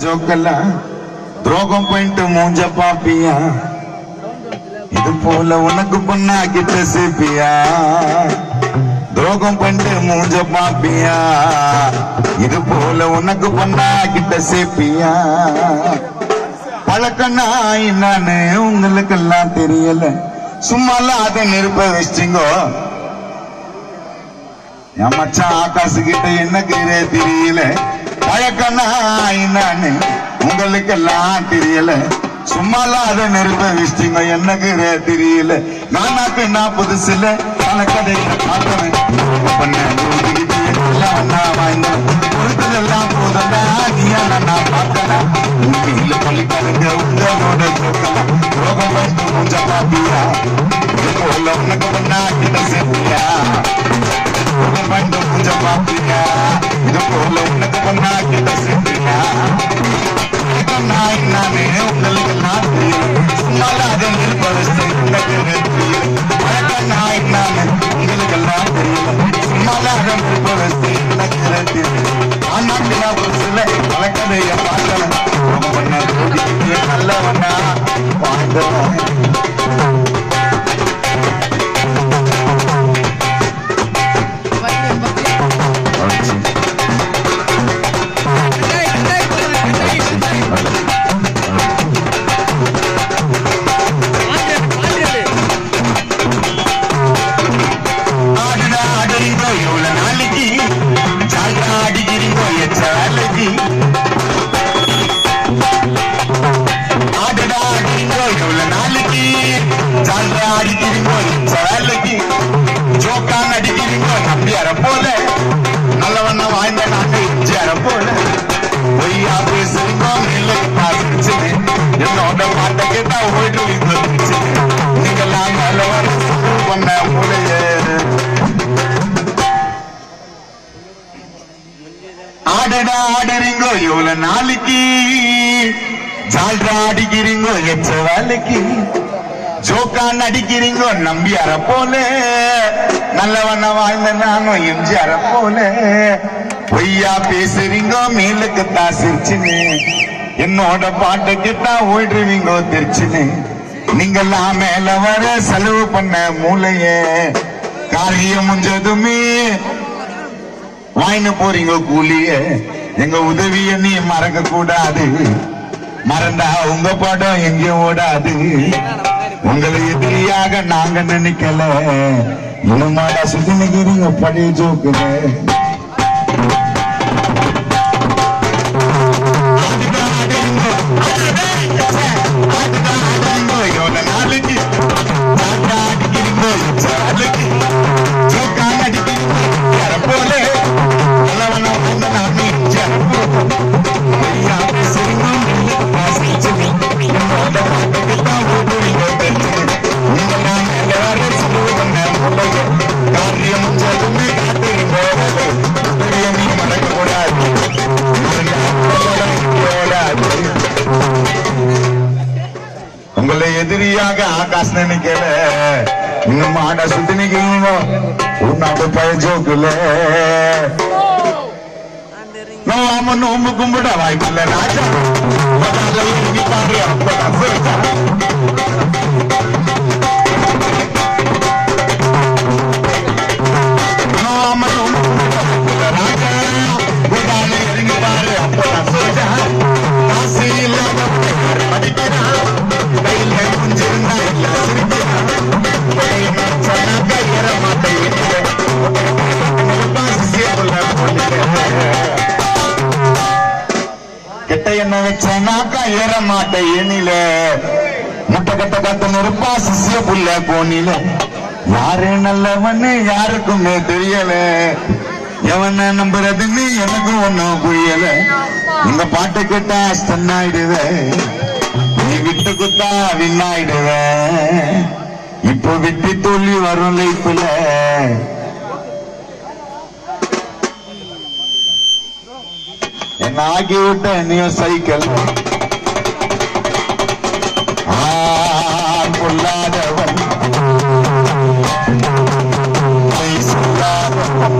ஜோக்கெல்லாம் துரோகம் போயிட்டு மூஞ்ச பாப்பியா, இது போல உனக்கு பொண்ணா கிட்ட சேப்பியா. துரோகம் பண்ணிட்டு மூஞ்ச பாப்பியா, இது போல உனக்கு பொண்ணா கிட்ட சேப்பியா. பழக்கண்ணா என்னன்னு உங்களுக்கெல்லாம் தெரியல, சும்மாலாம் அதை நெருப்ப வச்சிங்கோ. என் மச்சான் ஆகாசு கிட்ட எனக்கு தெரியல, பழக்கண்ணா என்னன்னு உங்களுக்கெல்லாம் தெரியல, சும்மாலாம் அதை நெருப்ப வச்சிங்க எனக்கு தெரியல. நானாக்கு நான் புதுசுல பல கதைகளை பார்த்தவன் பொறுத்ததெல்லாம் போதா நீயா நான் பார்த்தனா உண்மையில பள்ளிக்காரங்க உங்களோட ஜோக்கலாம். ரோகம் வந்து மூஞ்ச பாப்பியா, உனக்கு பண்ணா கிட்ட சேர்த்தியா. ரோகம் வந்து மூஞ்ச பாப்பியா, இது போல உனக்கு பண்ணா கிட்ட சேர்த்தியா. நானே உங்களுக்கு எல்லாம் தெரியும், சும்மால அதை நிற்பவசை தெரியும். நானே உங்களுக்கு எல்லாம் தெரியும், சும்மால அதை நிற்பவசை தெரியும். ஆனாட்டினா புதுசுல வழக்கதைய பார்க்கலாம், நல்லவண்ணா வாழ்ந்தவன். நல்லவண்ண வாய்ந்த நாட்டு இஞ்சியார போல பொய்யா பேசுறீங்க. என்னோட பாட்டை கேட்டா ஓய்டு நீங்கெல்லாம் நல்லவன் பண்ண மூலைய ஆடடா ஆடுறீங்கோ இவ்வளவு நாளைக்கு, ஜால்ரா அடிக்கிறீங்கோ எச்ச வேலைக்கு, ஜோக்கான் அடிக்கிறீங்கோ நம்பியார போல. நல்லவண்ண வாழ்ந்த நானும் எம்ஜிஆர போல பொய்யா பேசுறீங்கோ மேலுக்கு தாசிருச்சுன்னு. என்னோட பாட்டை கேட்டா ஓய்டுவீங்கோ தெரிச்சுன்னு. நீங்கெல்லாம் மேல வர செலவு பண்ண மூலைய காரியம் முடிஞ்சதுமே வாங்கின போறீங்க கூலிய. எங்க உதவிய நீ மறக்க கூடாது, மறந்தா உங்க படம் எங்கேயும் ஓடாது. உங்களை எதிரியாக நாங்க நினைக்கல, இன்னுமாடா சுத்தி நிக்கிறீங்க பழைய ஜோக்குல. உங்களை எதிரியாக ஆகாஷ் நினைக்கல, இன்னும் ஆட சுத்தி நிக்கிறீங்க உன்னாடு பழைய ஜோக்குல. நாம நோம்பு கும்பிட வாய்ப்பில்லை ராஜா, பாரு அப்ப கெட்ட என்ன வச்சாக்கா ஏற மாட்டை எண்ணில, முட்டை கட்ட கத்த நெருப்பா சிசிய புள்ள போனில. யாரு நல்லவன்னு யாருக்குமே தெரியல, எவன நம்புறதுன்னு எனக்கும் ஒன்னும் புரியல. இந்த பாட்டை கேட்டா ஸ்டன் ஆயிடுவ, நீ விட்டு குத்தா விண்ணாயிடுவ. இப்போ விட்டு தோல்வி வரும் லைஃப்ல. என்ன ஆகிவிட்ட நீயும் சைக்கிள் பொல்லாதவன் சொல்லாதவன்